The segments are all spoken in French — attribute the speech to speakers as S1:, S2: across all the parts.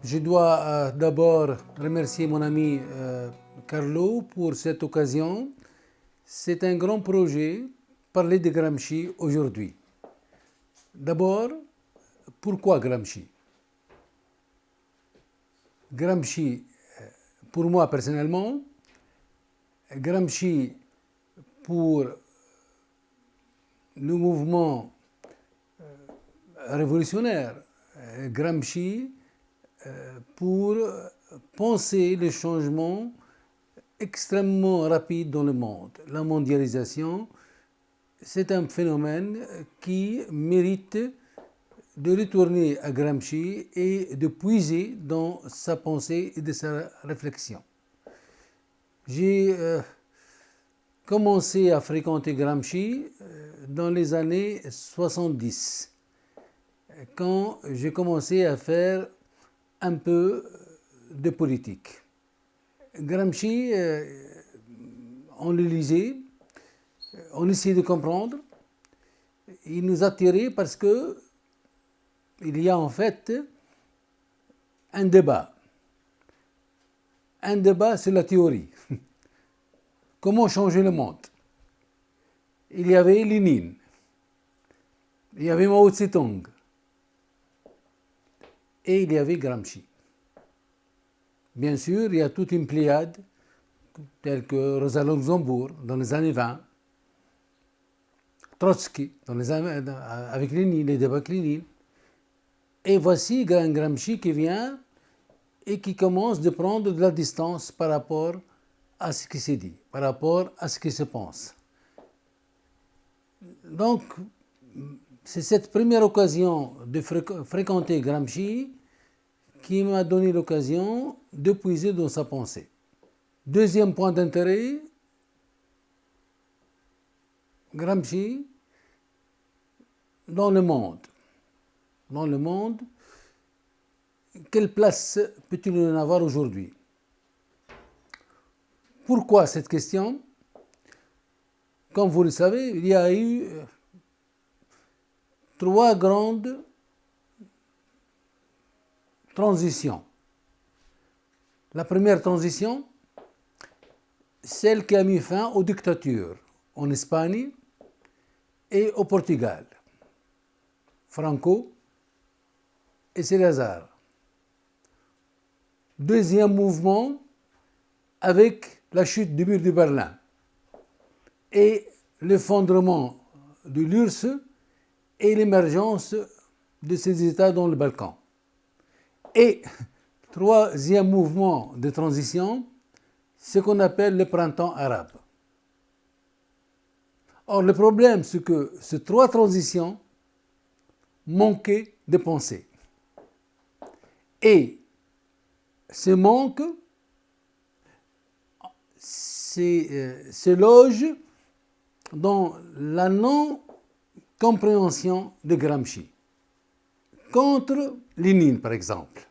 S1: Je dois d'abord remercier mon ami Carlo pour cette occasion. C'est un grand projet, parler de Gramsci aujourd'hui. D'abord, pourquoi Gramsci? Gramsci, pour moi personnellement, Gramsci pour le mouvement révolutionnaire, Gramsci pour penser le changement extrêmement rapide dans le monde. La mondialisation, c'est un phénomène qui mérite de retourner à Gramsci et de puiser dans sa pensée et de sa réflexion. J'ai commencé à fréquenter Gramsci dans les années 70, quand j'ai commencé à faire un peu de politique. Gramsci, on le lisait, on essayait de comprendre. Il nous attirait parce que il y a en fait un débat sur la théorie. Comment changer le monde? Il y avait Lénine, il y avait Mao Tse-tung et il y avait Gramsci. Bien sûr, il y a toute une pléiade, telle que Rosa Luxembourg dans les années 20, Trotsky avec Lénine, les débats avec Lénine. Et voici Gramsci qui vient et qui commence de prendre de la distance par rapport à ce qui s'est dit, par rapport à ce qui se pense. Donc, c'est cette première occasion de fréquenter Gramsci qui m'a donné l'occasion de puiser dans sa pensée. Deuxième point d'intérêt, Gramsci dans le monde. Dans le monde, quelle place peut-il en avoir aujourd'hui? Pourquoi cette question? Comme vous le savez, il y a eu trois grandes transitions. La première transition, celle qui a mis fin aux dictatures en Espagne et au Portugal. Franco et Salazar. Deuxième mouvement avec la chute du mur de Berlin et l'effondrement de l'URSS et l'émergence de ces États dans le Balkan. Et troisième mouvement de transition, ce qu'on appelle le printemps arabe. Or, le problème, c'est que ces trois transitions manquaient de pensée. Et ce manque se loge dans la non-compréhension de Gramsci. Contre Lénine, par exemple.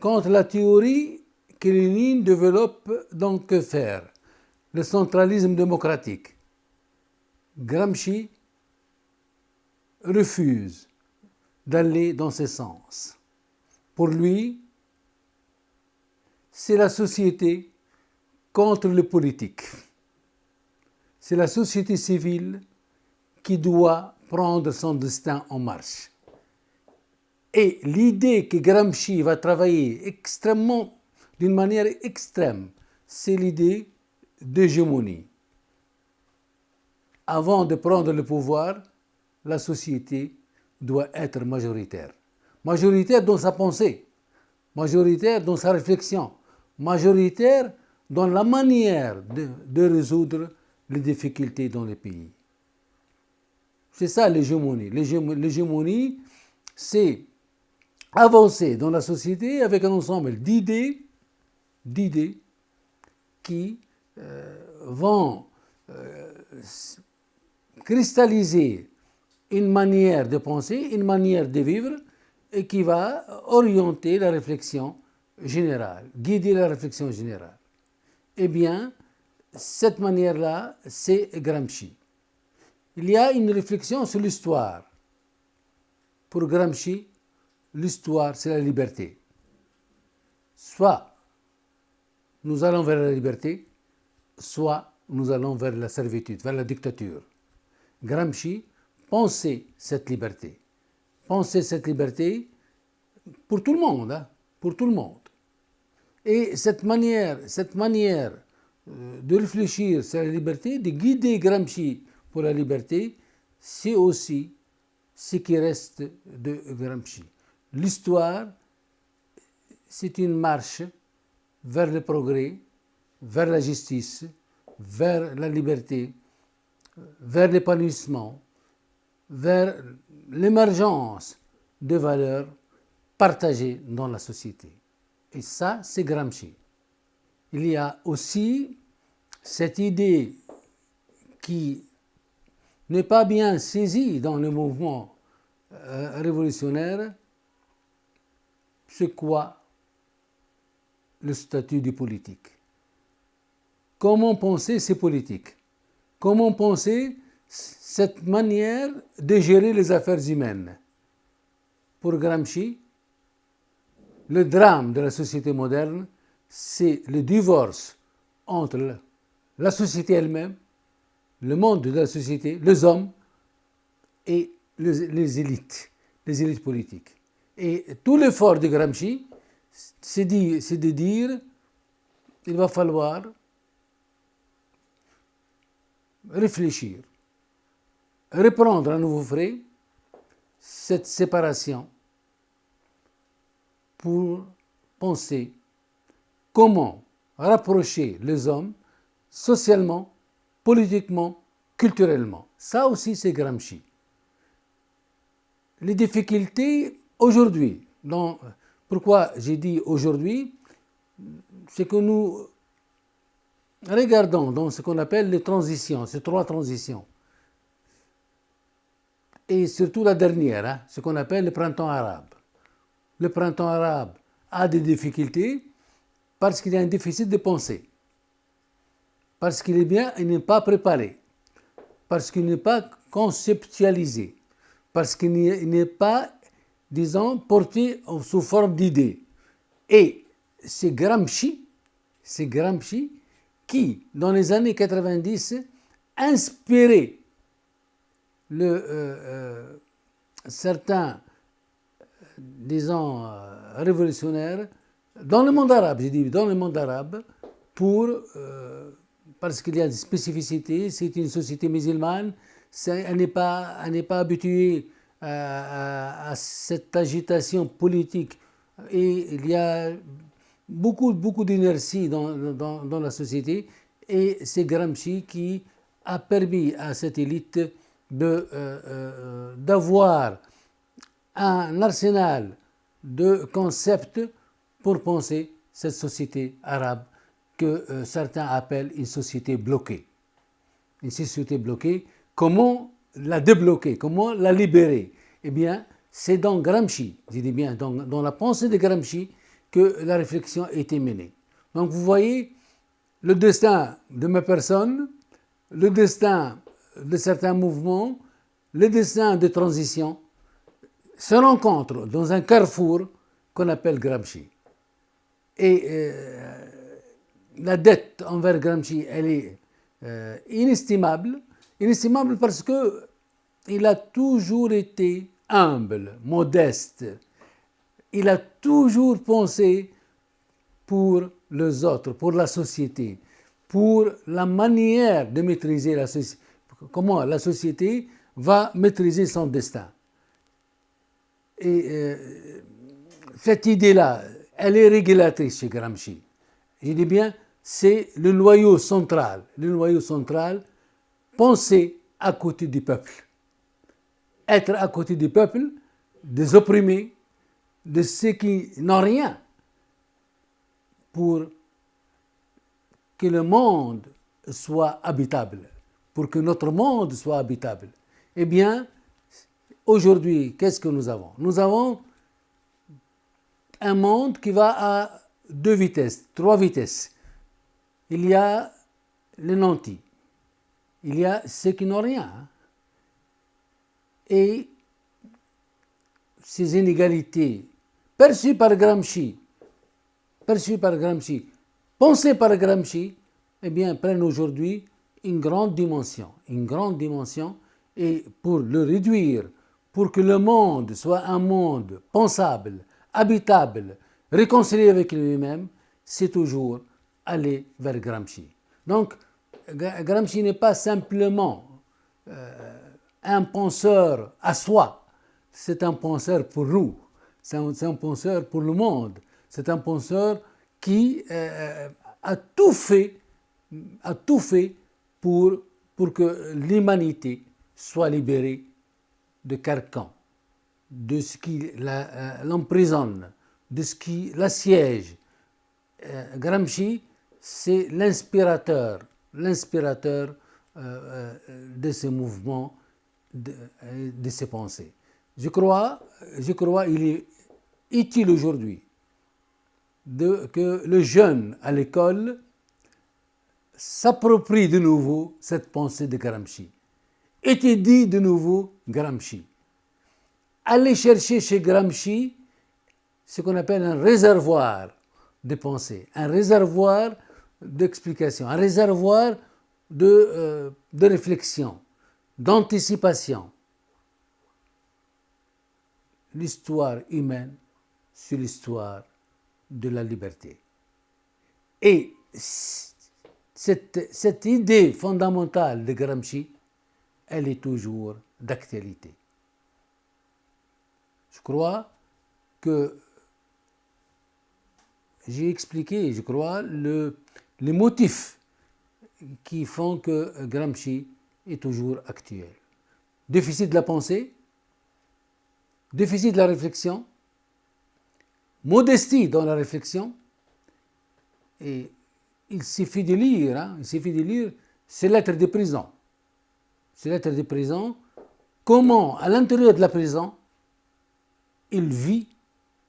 S1: Contre la théorie que Lénine développe dans Que faire? Le centralisme démocratique. Gramsci refuse d'aller dans ce sens. Pour lui, c'est la société contre le politique. C'est la société civile qui doit prendre son destin en marche. Et l'idée que Gramsci va travailler d'une manière extrême, c'est l'idée d'hégémonie. Avant de prendre le pouvoir, la société doit être majoritaire. Majoritaire dans sa pensée, majoritaire dans sa réflexion, majoritaire dans la manière de résoudre les difficultés dans le pays. C'est ça l'hégémonie. L'hégémonie, c'est avancer dans la société avec un ensemble d'idées qui vont cristalliser une manière de penser, une manière de vivre et qui va orienter la réflexion générale, guider la réflexion générale. Eh bien, cette manière-là, c'est Gramsci. Il y a une réflexion sur l'histoire. Pour Gramsci, l'histoire, c'est la liberté. soit nous allons vers la liberté, soit nous allons vers la servitude, vers la dictature. Gramsci pensait cette liberté pour tout le monde, hein, pour tout le monde. Et cette manière de réfléchir sur la liberté, de guider Gramsci pour la liberté, c'est aussi ce qui reste de Gramsci. L'histoire, c'est une marche vers le progrès, vers la justice, vers la liberté, vers l'épanouissement, vers l'émergence de valeurs partagées dans la société. Et ça, c'est Gramsci. Il y a aussi cette idée qui n'est pas bien saisie dans le mouvement révolutionnaire, c'est quoi le statut du politique? Comment penser ces politiques? Comment penser cette manière de gérer les affaires humaines? Pour Gramsci, le drame de la société moderne, c'est le divorce entre la société elle-même, le monde de la société, les hommes et les élites politiques. Et tout l'effort de Gramsci, c'est de dire qu'il va falloir réfléchir, reprendre à nouveau frais cette séparation pour penser comment rapprocher les hommes socialement, politiquement, culturellement. Ça aussi, c'est Gramsci. Les difficultés aujourd'hui, pourquoi j'ai dit aujourd'hui, c'est que nous regardons dans ce qu'on appelle les transitions, ces 3 transitions, et surtout la dernière, ce qu'on appelle le printemps arabe. Le printemps arabe a des difficultés parce qu'il y a un déficit de pensée, parce qu'il n'est pas préparé, parce qu'il n'est pas conceptualisé, parce qu'il n'est pas, disons, porté sous forme d'idées. Et c'est Gramsci qui, dans les années 90, inspirait certains, disons, révolutionnaires dans le monde arabe, j'ai dit dans le monde arabe, parce qu'il y a des spécificités, c'est une société musulmane, elle n'est pas habituée à cette agitation politique et il y a beaucoup d'inertie dans la société, et c'est Gramsci qui a permis à cette élite d'avoir un arsenal de concepts pour penser cette société arabe que certains appellent une société bloquée. Une société bloquée, comment la débloquer, comment la libérer? Eh bien, c'est dans Gramsci, je dis bien dans la pensée de Gramsci, que la réflexion a été menée. Donc vous voyez, le destin de ma personne, le destin de certains mouvements, le destin de transition se rencontrent dans un carrefour qu'on appelle Gramsci. Et la dette envers Gramsci, elle est inestimable parce qu'il a toujours été humble, modeste. Il a toujours pensé pour les autres, pour la société, pour la manière de maîtriser la société, comment la société va maîtriser son destin. Et cette idée-là, elle est régulatrice chez Gramsci. Je dis bien, c'est le noyau central. Le noyau central, penser à côté du peuple. Être à côté du peuple, des opprimés, de ceux qui n'ont rien, pour que le monde soit habitable, pour que notre monde soit habitable. Eh bien, aujourd'hui, qu'est-ce que nous avons? Nous avons un monde qui va à 2 vitesses, 3 vitesses. Il y a les nantis, il y a ceux qui n'ont rien. Et ces inégalités perçues par Gramsci perçus par Gramsci, pensés par Gramsci, eh bien, prennent aujourd'hui une grande dimension. Et pour le réduire, pour que le monde soit un monde pensable, habitable, réconcilié avec lui-même, c'est toujours aller vers Gramsci. Donc, Gramsci n'est pas simplement un penseur à soi, c'est un penseur pour nous, c'est un penseur pour le monde, c'est un penseur qui a tout fait pour que l'humanité soit libérée de carcans, de ce qui l'emprisonne, de ce qui l'assiège. Gramsci, c'est l'inspirateur de ces mouvements, de ces pensées. Je crois qu'il est utile aujourd'hui que le jeune à l'école s'approprie de nouveau cette pensée de Gramsci, étudie de nouveau Gramsci. Aller chercher chez Gramsci ce qu'on appelle un réservoir de pensée, un réservoir d'explication, un réservoir de réflexion, d'anticipation. L'histoire humaine, c'est l'histoire de la liberté. Et cette idée fondamentale de Gramsci, elle est toujours d'actualité. Je crois que j'ai expliqué, les motifs qui font que Gramsci est toujours actuel. Déficit de la pensée, déficit de la réflexion, modestie dans la réflexion, et il suffit de lire ces lettres de prison. Ces lettres de prison, comment, à l'intérieur de la prison, il vit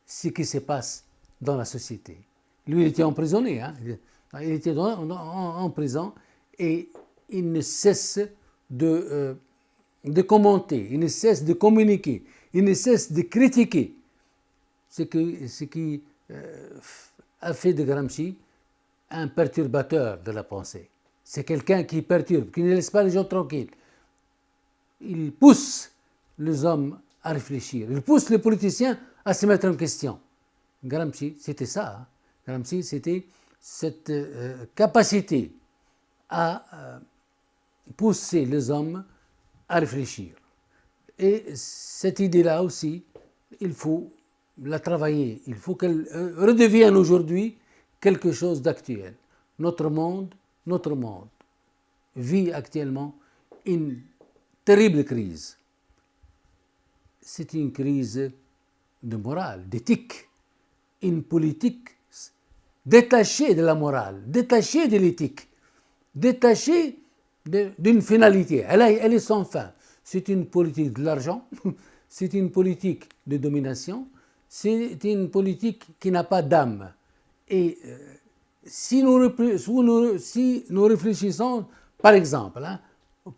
S1: ce qui se passe dans la société. Lui, il était emprisonné, il était en prison, et il ne cesse de commenter, il ne cesse de communiquer, il ne cesse de critiquer ce qui a fait de Gramsci un perturbateur de la pensée. C'est quelqu'un qui perturbe, qui ne laisse pas les gens tranquilles. Il pousse les hommes à réfléchir, il pousse les politiciens à se mettre en question. Gramsci, c'était ça. Gramsci, c'était cette capacité à pousser les hommes à réfléchir. Et cette idée-là aussi, il faut la travailler. Il faut qu'elle redevienne aujourd'hui quelque chose d'actuel. Notre monde vit actuellement une terrible crise. C'est une crise de morale, d'éthique, une politique détachée de la morale, détachée de l'éthique, détachée d'une finalité. Elle est sans fin. C'est une politique de l'argent, c'est une politique de domination, c'est une politique qui n'a pas d'âme. Et si nous réfléchissons, par exemple,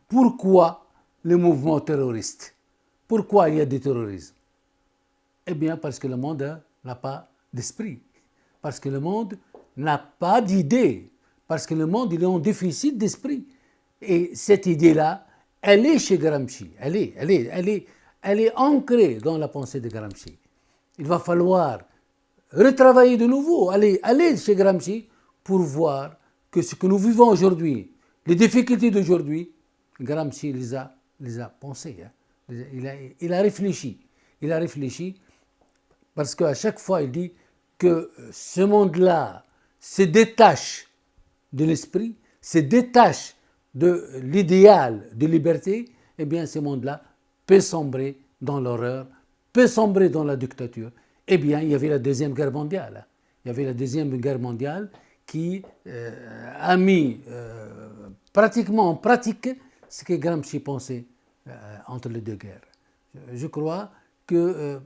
S1: pourquoi le mouvement terroriste? Pourquoi il y a du terrorisme? Eh bien, parce que le monde n'a pas d'esprit, parce que le monde n'a pas d'idée, parce que le monde il est en déficit d'esprit. Et cette idée-là, elle est chez Gramsci, elle est ancrée dans la pensée de Gramsci. Il va falloir retravailler de nouveau, aller chez Gramsci pour voir que ce que nous vivons aujourd'hui, les difficultés d'aujourd'hui, Gramsci les a pensées. Il a réfléchi parce qu'à chaque fois il dit que ce monde-là se détache de l'esprit, se détache de l'idéal de liberté, eh bien ce monde-là peut sombrer dans l'horreur, peut sombrer dans la dictature. Eh bien, il y avait la Deuxième Guerre mondiale. Il y avait la Deuxième Guerre mondiale qui a mis pratiquement en pratique ce que Gramsci pensait entre les deux guerres. Je crois que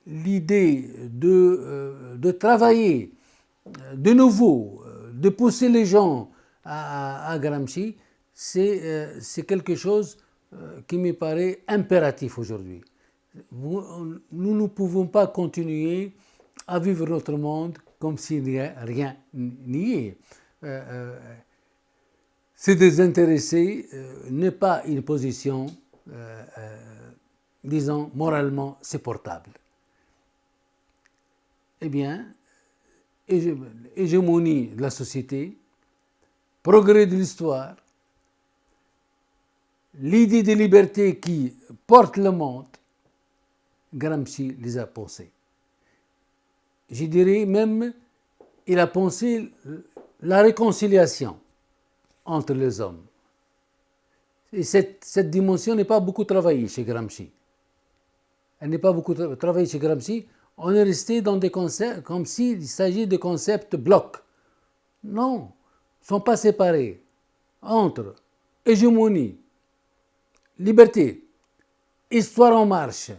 S1: l'idée de travailler de nouveau, de pousser les gens à Gramsci, c'est quelque chose qui me paraît impératif aujourd'hui. Nous ne pouvons pas continuer à vivre notre monde comme s'il n'y a rien n'y est. Se désintéresser n'est pas une position, disons, moralement supportable. Eh bien, hégémonie de la société, progrès de l'histoire, l'idée de liberté qui porte le monde, Gramsci les a pensés. Je dirais même, il a pensé la réconciliation entre les hommes. Et cette dimension n'est pas beaucoup travaillée chez Gramsci. Elle n'est pas beaucoup travaillée chez Gramsci. On est resté dans des concepts comme s'il s'agit de concepts blocs. Non, ils ne sont pas séparés entre hégémonie, liberté, histoire en marche.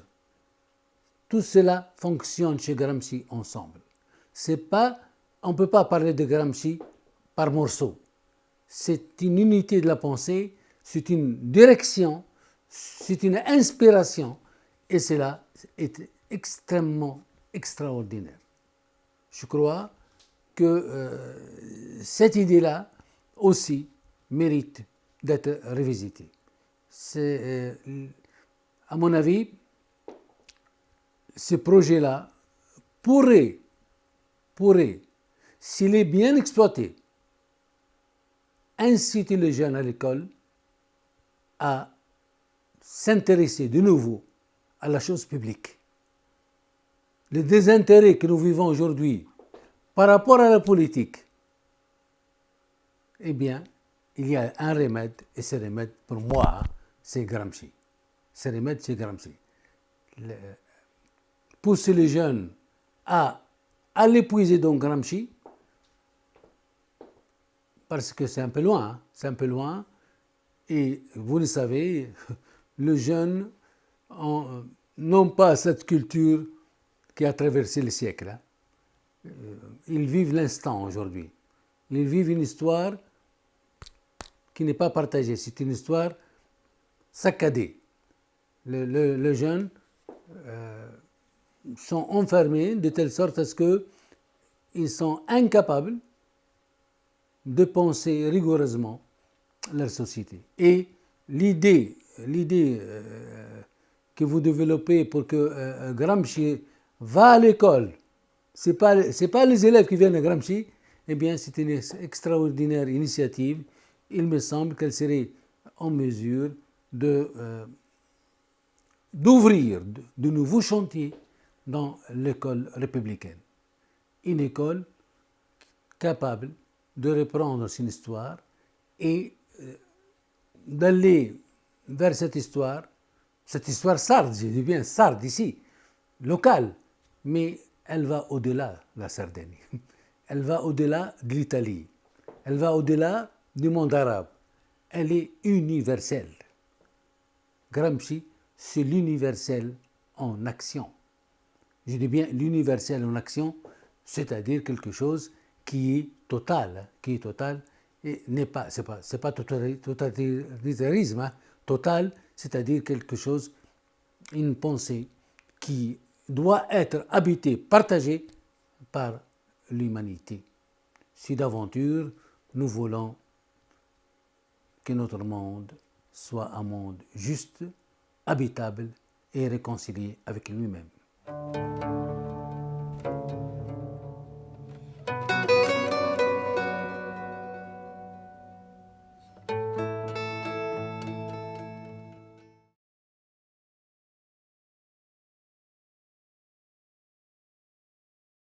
S1: Tout cela fonctionne chez Gramsci ensemble. On ne peut pas parler de Gramsci par morceaux. C'est une unité de la pensée, c'est une direction, c'est une inspiration, et cela est extrêmement extraordinaire. Je crois que cette idée-là aussi mérite d'être revisitée. C'est, à mon avis, ce projet-là pourrait, s'il est bien exploité, inciter les jeunes à l'école à s'intéresser de nouveau à la chose publique. Le désintérêt que nous vivons aujourd'hui par rapport à la politique, eh bien, il y a un remède, et ce remède, pour moi, c'est Gramsci. Ce remède, c'est Gramsci. Pousser les jeunes à aller puiser dans Gramsci, parce que c'est un peu loin, et vous le savez, les jeunes n'ont pas cette culture qui a traversé les siècles. Ils vivent l'instant aujourd'hui. Ils vivent une histoire qui n'est pas partagée, c'est une histoire saccadée. Les jeunes sont enfermés de telle sorte à ce qu'ils sont incapables de penser rigoureusement leur société. Et l'idée que vous développez pour que Gramsci va à l'école, c'est pas les élèves qui viennent à Gramsci, eh bien c'est une extraordinaire initiative. Il me semble qu'elle serait en mesure d'ouvrir de nouveaux chantiers dans l'école républicaine. Une école capable de reprendre son histoire et d'aller vers cette histoire sarde, je dis bien sarde ici, locale, mais elle va au-delà de la Sardaigne, elle va au-delà de l'Italie, elle va au-delà du monde arabe, elle est universelle. Gramsci, c'est l'universel en action. Je dis bien l'universel en action, c'est-à-dire quelque chose qui est total et c'est pas totalitarisme, hein. Total, c'est-à-dire quelque chose, une pensée qui doit être habitée, partagée par l'humanité. Si d'aventure nous voulons que notre monde soit un monde juste, habitable et réconcilié avec lui-même.